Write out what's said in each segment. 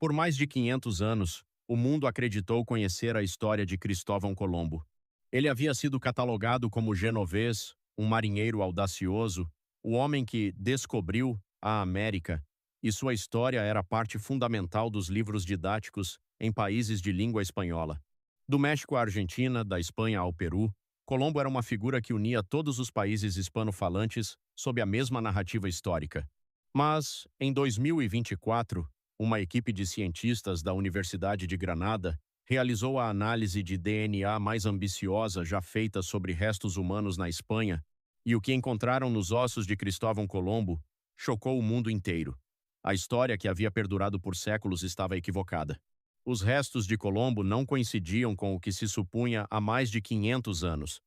Por mais de 500 anos, o mundo acreditou conhecer a história de Cristóvão Colombo. Ele havia sido catalogado como genovês, um marinheiro audacioso, o homem que descobriu a América, e sua história era parte fundamental dos livros didáticos em países de língua espanhola. Do México à Argentina, da Espanha ao Peru, Colombo era uma figura que unia todos os países hispano-falantes sob a mesma narrativa histórica. Mas, em 2024, uma equipe de cientistas da Universidade de Granada realizou a análise de DNA mais ambiciosa já feita sobre restos humanos na Espanha, e o que encontraram nos ossos de Cristóvão Colombo chocou o mundo inteiro. A história que havia perdurado por séculos estava equivocada. Os restos de Colombo não coincidiam com o que se supunha há mais de 500 anos.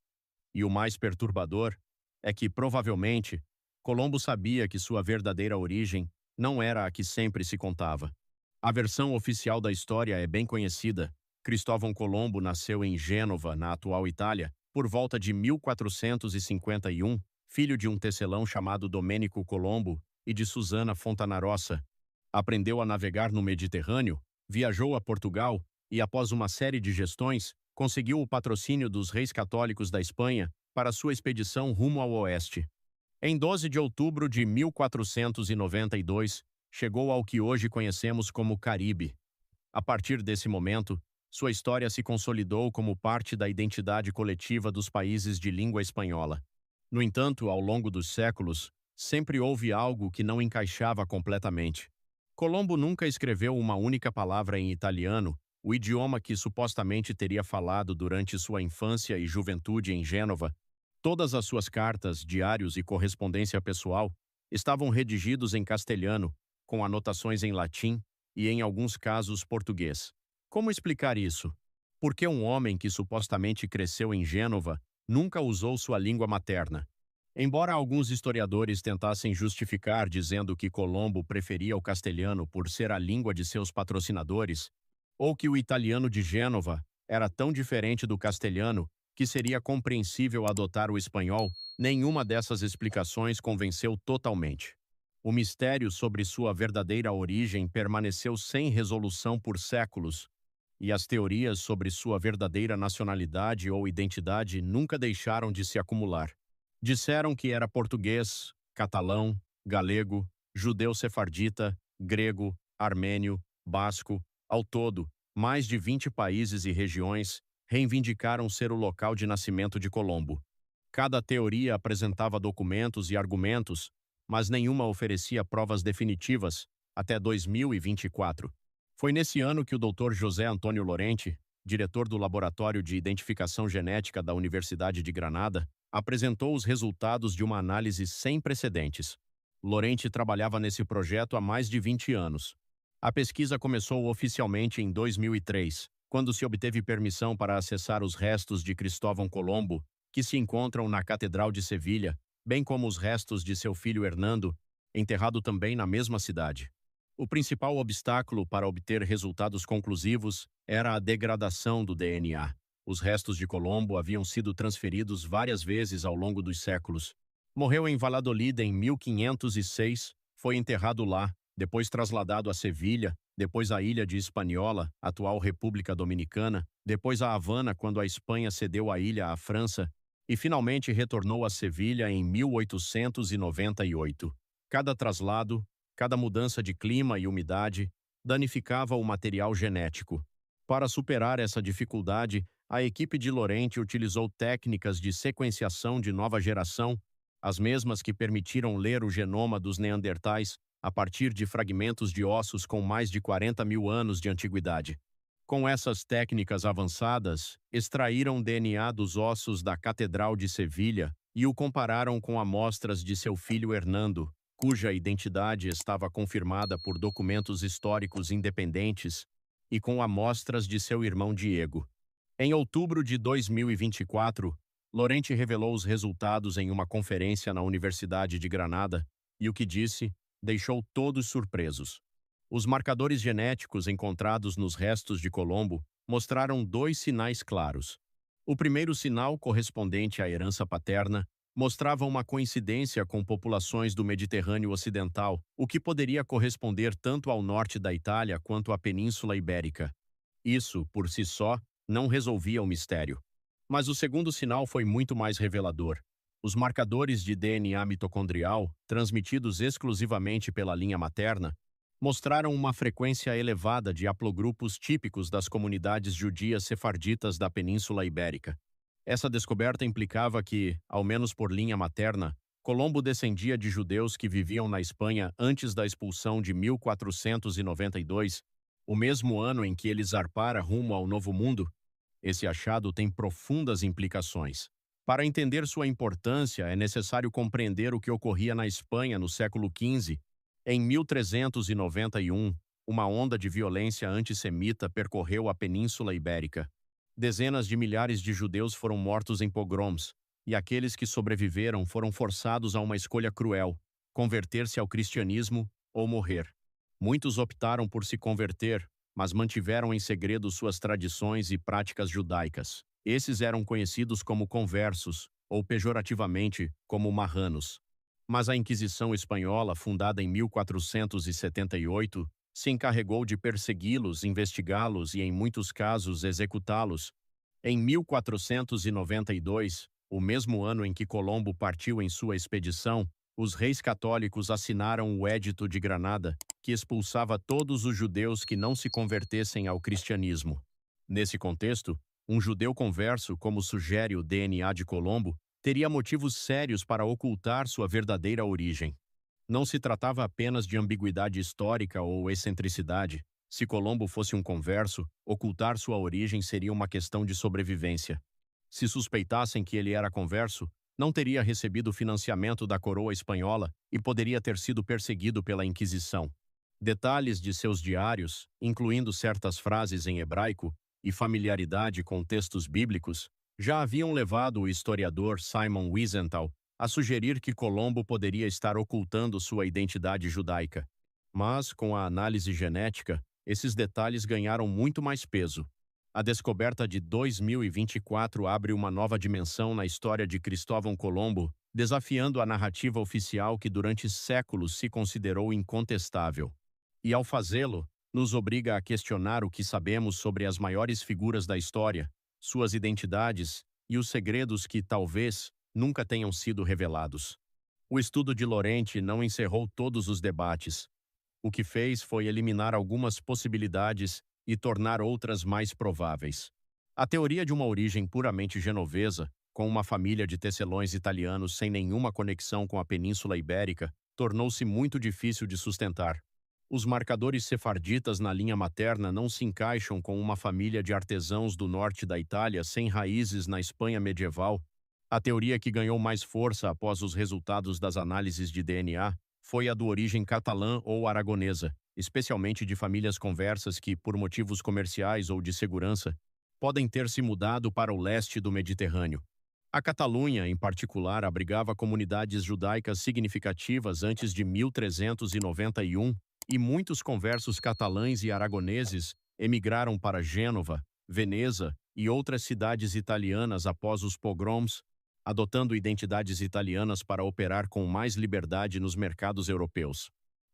E o mais perturbador é que, provavelmente, Colombo sabia que sua verdadeira origem não era a que sempre se contava. A versão oficial da história é bem conhecida. Cristóvão Colombo nasceu em Gênova, na atual Itália, por volta de 1451, filho de um tecelão chamado Domênico Colombo e de Susana Fontanarossa. Aprendeu a navegar no Mediterrâneo, viajou a Portugal e, após uma série de gestões, conseguiu o patrocínio dos reis católicos da Espanha para sua expedição rumo ao oeste. Em 12 de outubro de 1492, chegou ao que hoje conhecemos como Caribe. A partir desse momento, sua história se consolidou como parte da identidade coletiva dos países de língua espanhola. No entanto, ao longo dos séculos, sempre houve algo que não encaixava completamente. Colombo nunca escreveu uma única palavra em italiano, o idioma que supostamente teria falado durante sua infância e juventude em Gênova. Todas as suas cartas, diários e correspondência pessoal estavam redigidos em castelhano, com anotações em latim e, em alguns casos, português. Como explicar isso? Por que um homem que supostamente cresceu em Gênova nunca usou sua língua materna? Embora alguns historiadores tentassem justificar dizendo que Colombo preferia o castelhano por ser a língua de seus patrocinadores, ou que o italiano de Gênova era tão diferente do castelhano que seria compreensível adotar o espanhol, nenhuma dessas explicações convenceu totalmente. O mistério sobre sua verdadeira origem permaneceu sem resolução por séculos, e as teorias sobre sua verdadeira nacionalidade ou identidade nunca deixaram de se acumular. Disseram que era português, catalão, galego, judeu sefardita, grego, armênio, basco. Ao todo, mais de 20 países e regiões reivindicaram ser o local de nascimento de Colombo. Cada teoria apresentava documentos e argumentos, mas nenhuma oferecia provas definitivas até 2024. Foi nesse ano que o Dr. José Antônio Lorente, diretor do Laboratório de Identificação Genética da Universidade de Granada, apresentou os resultados de uma análise sem precedentes. Lorente trabalhava nesse projeto há mais de 20 anos. A pesquisa começou oficialmente em 2003, quando se obteve permissão para acessar os restos de Cristóvão Colombo, que se encontram na Catedral de Sevilha, bem como os restos de seu filho Hernando, enterrado também na mesma cidade. O principal obstáculo para obter resultados conclusivos era a degradação do DNA. Os restos de Colombo haviam sido transferidos várias vezes ao longo dos séculos. Morreu em Valladolid em 1506, foi enterrado lá, depois trasladado a Sevilha, depois à ilha de Hispaniola, atual República Dominicana, depois a Havana quando a Espanha cedeu a ilha à França, e finalmente retornou a Sevilha em 1898. Cada traslado, cada mudança de clima e umidade danificava o material genético. Para superar essa dificuldade, a equipe de Lorente utilizou técnicas de sequenciação de nova geração, as mesmas que permitiram ler o genoma dos neandertais a partir de fragmentos de ossos com mais de 40 mil anos de antiguidade. Com essas técnicas avançadas, extraíram DNA dos ossos da Catedral de Sevilha e o compararam com amostras de seu filho Hernando, cuja identidade estava confirmada por documentos históricos independentes, e com amostras de seu irmão Diego. Em outubro de 2024, Lorente revelou os resultados em uma conferência na Universidade de Granada, e o que disse deixou todos surpresos. Os marcadores genéticos encontrados nos restos de Colombo mostraram dois sinais claros. O primeiro sinal, correspondente à herança paterna, mostrava uma coincidência com populações do Mediterrâneo Ocidental, o que poderia corresponder tanto ao norte da Itália quanto à Península Ibérica. Isso, por si só, não resolvia o mistério. Mas o segundo sinal foi muito mais revelador. Os marcadores de DNA mitocondrial, transmitidos exclusivamente pela linha materna, mostraram uma frequência elevada de haplogrupos típicos das comunidades judias sefarditas da Península Ibérica. Essa descoberta implicava que, ao menos por linha materna, Colombo descendia de judeus que viviam na Espanha antes da expulsão de 1492, o mesmo ano em que ele zarpara rumo ao Novo Mundo. Esse achado tem profundas implicações. Para entender sua importância, é necessário compreender o que ocorria na Espanha no século XV. Em 1391, uma onda de violência antissemita percorreu a Península Ibérica. Dezenas de milhares de judeus foram mortos em pogroms, e aqueles que sobreviveram foram forçados a uma escolha cruel: converter-se ao cristianismo ou morrer. Muitos optaram por se converter, mas mantiveram em segredo suas tradições e práticas judaicas. Esses eram conhecidos como conversos, ou pejorativamente, como marranos. Mas a Inquisição Espanhola, fundada em 1478, se encarregou de persegui-los, investigá-los e, em muitos casos, executá-los. Em 1492, o mesmo ano em que Colombo partiu em sua expedição, os reis católicos assinaram o Édito de Granada, que expulsava todos os judeus que não se convertessem ao cristianismo. Nesse contexto, um judeu converso, como sugere o DNA de Colombo, teria motivos sérios para ocultar sua verdadeira origem. Não se tratava apenas de ambiguidade histórica ou excentricidade. Se Colombo fosse um converso, ocultar sua origem seria uma questão de sobrevivência. Se suspeitassem que ele era converso, não teria recebido financiamento da coroa espanhola e poderia ter sido perseguido pela Inquisição. Detalhes de seus diários, incluindo certas frases em hebraico e familiaridade com textos bíblicos, já haviam levado o historiador Simon Wiesenthal a sugerir que Colombo poderia estar ocultando sua identidade judaica. Mas, com a análise genética, esses detalhes ganharam muito mais peso. A descoberta de 2024 abre uma nova dimensão na história de Cristóvão Colombo, desafiando a narrativa oficial que durante séculos se considerou incontestável. E ao fazê-lo, nos obriga a questionar o que sabemos sobre as maiores figuras da história, suas identidades e os segredos que, talvez, nunca tenham sido revelados. O estudo de Lorente não encerrou todos os debates. O que fez foi eliminar algumas possibilidades e tornar outras mais prováveis. A teoria de uma origem puramente genovesa, com uma família de tecelões italianos sem nenhuma conexão com a Península Ibérica, tornou-se muito difícil de sustentar. Os marcadores sefarditas na linha materna não se encaixam com uma família de artesãos do norte da Itália sem raízes na Espanha medieval. A teoria que ganhou mais força após os resultados das análises de DNA foi a do origem catalã ou aragonesa, especialmente de famílias conversas que, por motivos comerciais ou de segurança, podem ter se mudado para o leste do Mediterrâneo. A Catalunha, em particular, abrigava comunidades judaicas significativas antes de 1391, e muitos conversos catalães e aragoneses emigraram para Gênova, Veneza e outras cidades italianas após os pogroms, adotando identidades italianas para operar com mais liberdade nos mercados europeus.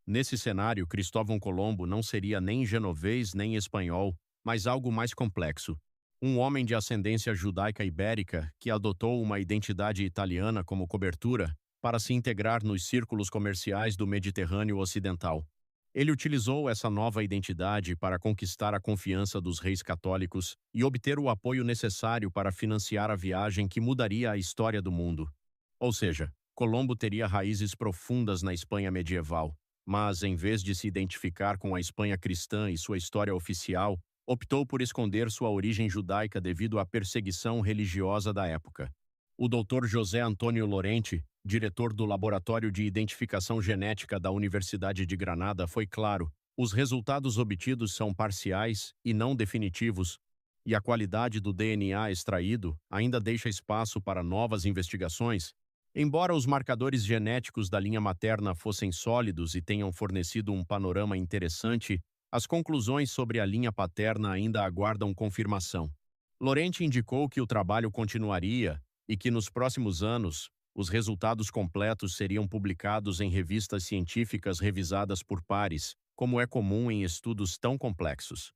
Nesse cenário, Cristóvão Colombo não seria nem genovês nem espanhol, mas algo mais complexo. Um homem de ascendência judaica ibérica que adotou uma identidade italiana como cobertura para se integrar nos círculos comerciais do Mediterrâneo Ocidental. Ele utilizou essa nova identidade para conquistar a confiança dos reis católicos e obter o apoio necessário para financiar a viagem que mudaria a história do mundo. Ou seja, Colombo teria raízes profundas na Espanha medieval, mas, em vez de se identificar com a Espanha cristã e sua história oficial, optou por esconder sua origem judaica devido à perseguição religiosa da época. O Dr. José Antônio Lorente, diretor do Laboratório de Identificação Genética da Universidade de Granada, foi claro: os resultados obtidos são parciais e não definitivos, e a qualidade do DNA extraído ainda deixa espaço para novas investigações. Embora os marcadores genéticos da linha materna fossem sólidos e tenham fornecido um panorama interessante, as conclusões sobre a linha paterna ainda aguardam confirmação. Lorente indicou que o trabalho continuaria e que nos próximos anos Os resultados completos seriam publicados em revistas científicas revisadas por pares, como é comum em estudos tão complexos.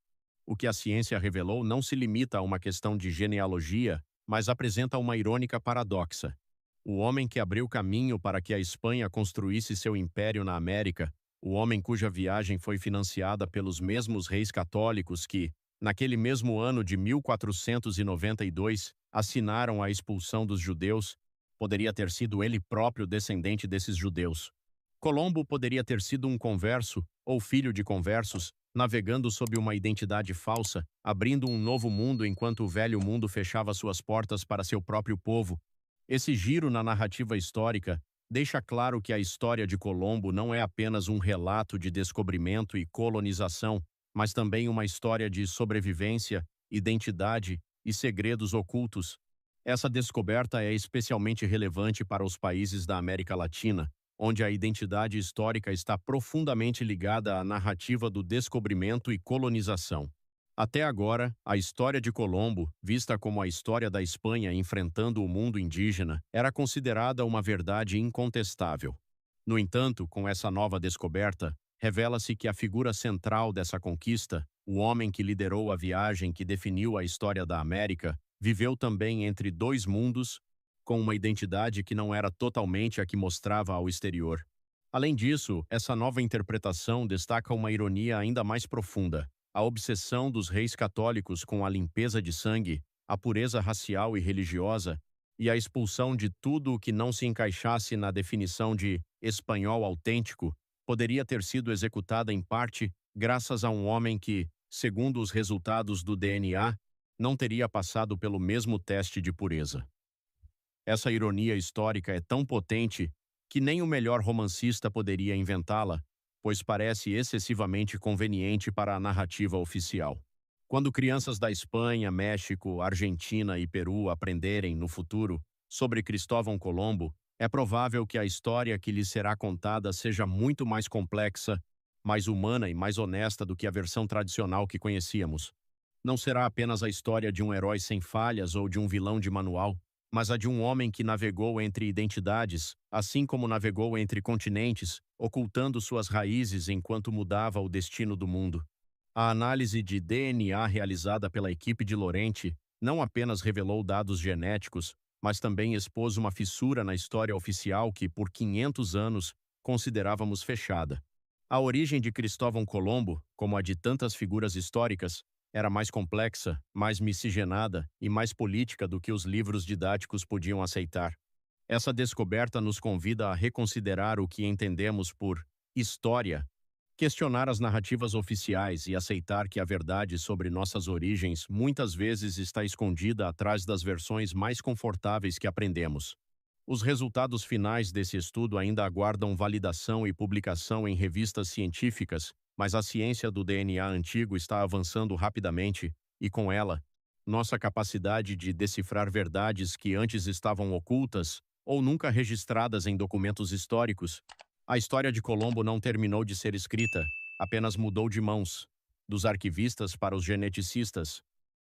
O que a ciência revelou não se limita a uma questão de genealogia, mas apresenta uma irônica paradoxa. O homem que abriu caminho para que a Espanha construísse seu império na América, o homem cuja viagem foi financiada pelos mesmos reis católicos que, naquele mesmo ano de 1492, assinaram a expulsão dos judeus, poderia ter sido ele próprio descendente desses judeus. Colombo poderia ter sido um converso, ou filho de conversos, navegando sob uma identidade falsa, abrindo um novo mundo enquanto o velho mundo fechava suas portas para seu próprio povo. Esse giro na narrativa histórica deixa claro que a história de Colombo não é apenas um relato de descobrimento e colonização, mas também uma história de sobrevivência, identidade e segredos ocultos. Essa descoberta é especialmente relevante para os países da América Latina, onde a identidade histórica está profundamente ligada à narrativa do descobrimento e colonização. Até agora, a história de Colombo, vista como a história da Espanha enfrentando o mundo indígena, era considerada uma verdade incontestável. No entanto, com essa nova descoberta, revela-se que a figura central dessa conquista, o homem que liderou a viagem que definiu a história da América, viveu também entre dois mundos, com uma identidade que não era totalmente a que mostrava ao exterior. Além disso, essa nova interpretação destaca uma ironia ainda mais profunda: a obsessão dos reis católicos com a limpeza de sangue, a pureza racial e religiosa, e a expulsão de tudo o que não se encaixasse na definição de espanhol autêntico, poderia ter sido executada em parte graças a um homem que, segundo os resultados do DNA, não teria passado pelo mesmo teste de pureza. Essa ironia histórica é tão potente que nem o melhor romancista poderia inventá-la, pois parece excessivamente conveniente para a narrativa oficial. Quando crianças da Espanha, México, Argentina e Peru aprenderem, no futuro, sobre Cristóvão Colombo, é provável que a história que lhes será contada seja muito mais complexa, mais humana e mais honesta do que a versão tradicional que conhecíamos. Não será apenas a história de um herói sem falhas ou de um vilão de manual, mas a de um homem que navegou entre identidades, assim como navegou entre continentes, ocultando suas raízes enquanto mudava o destino do mundo. A análise de DNA realizada pela equipe de Lorente não apenas revelou dados genéticos, mas também expôs uma fissura na história oficial que, por 500 anos, considerávamos fechada. A origem de Cristóvão Colombo, como a de tantas figuras históricas, era mais complexa, mais miscigenada e mais política do que os livros didáticos podiam aceitar. Essa descoberta nos convida a reconsiderar o que entendemos por história, questionar as narrativas oficiais e aceitar que a verdade sobre nossas origens muitas vezes está escondida atrás das versões mais confortáveis que aprendemos. Os resultados finais desse estudo ainda aguardam validação e publicação em revistas científicas, mas a ciência do DNA antigo está avançando rapidamente, e com ela, nossa capacidade de decifrar verdades que antes estavam ocultas ou nunca registradas em documentos históricos. A história de Colombo não terminou de ser escrita, apenas mudou de mãos, dos arquivistas para os geneticistas,